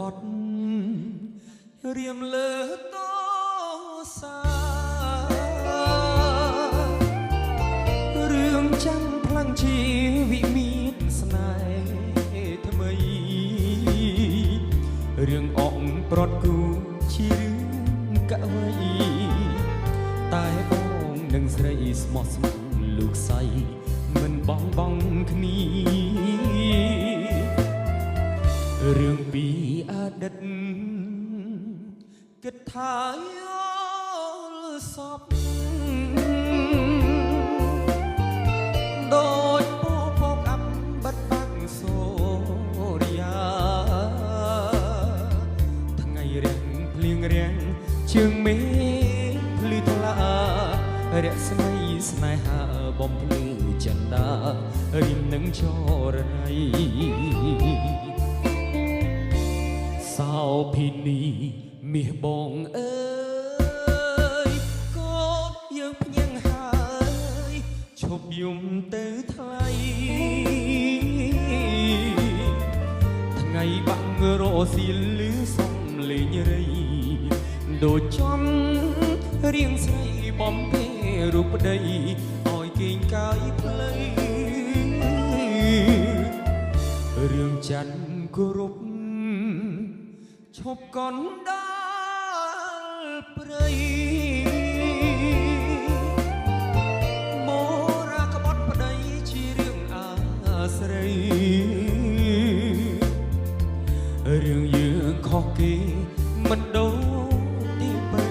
បត់រៀមលើតសារឿងចាំផ្លាំងជីវិមានស្នេហ៍ថ្មីរឿងអងប្រត់គូជារឿងកវីតែបងនឹងស្រីស្មោះស្ម័គ្រលោកស្រីមិនបងគ្នារឿងពីអតីតគិតថាយល់សពដូចពពកអាប់បាត់បាក់សូរិយាថ្ងៃរាំងភ្លៀងរាំងជើងមេភ្លឺថ្លារស្មីស្នេហាបំភ្លឺចិន្តារៀមនឹងចរណៃសោភិនីមាសបងអើយកូនយើងភ្ញៀងហើយឈប់យំទៅថ្លៃថ្ងៃបាំងរសៀលលឺសំលេងរីដូចចំរៀងស្រីបំពេរូបប្តីឲ្យគេងកាយផ្លូវរឿងច័ន្ទគោរពឈប់កណ្ដាលព្រៃមរាក្បត់ប្តីជារឿងអាស្រីរឿងយើងខុសគេមិនដូរទីបី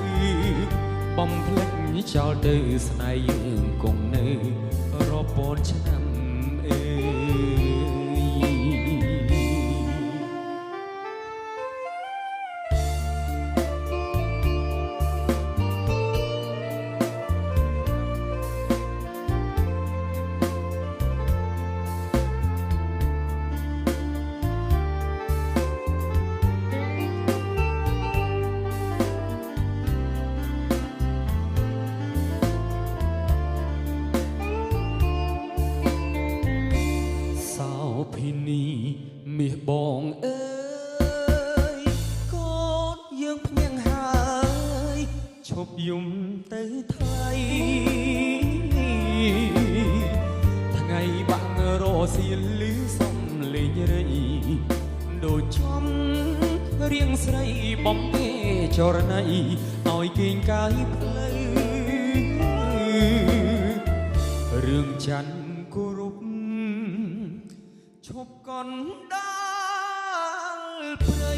បំភ្លេចចោលទៅស្នេហ៍យើងគង់នៅរាប់ពាន់ឆ្នាំអើភិនីមាសបងអើយកូនយើងភ្ញៀងហើយឈប់យំទៅថ្លៃថ្ងៃបាំងរសៀលលឺសំលេងរីដូចចំរៀងស្រីបំពេចរណៃឲ្យគេងកាយផ្លូវរឿងច័ន្ទគោរពឈប់កណ្ដាលព្រៃ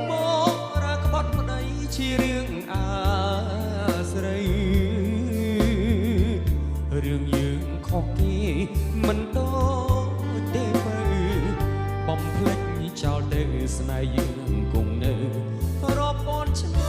មករាក្បត់ប្តីជារឿងអាស្រីរឿងយើងខុសគេមិនដូចទេបើបំភ្លេចចោលទៅស្នេហ៍យើងគង់នៅរាប់ពាន់ឆ្នាំ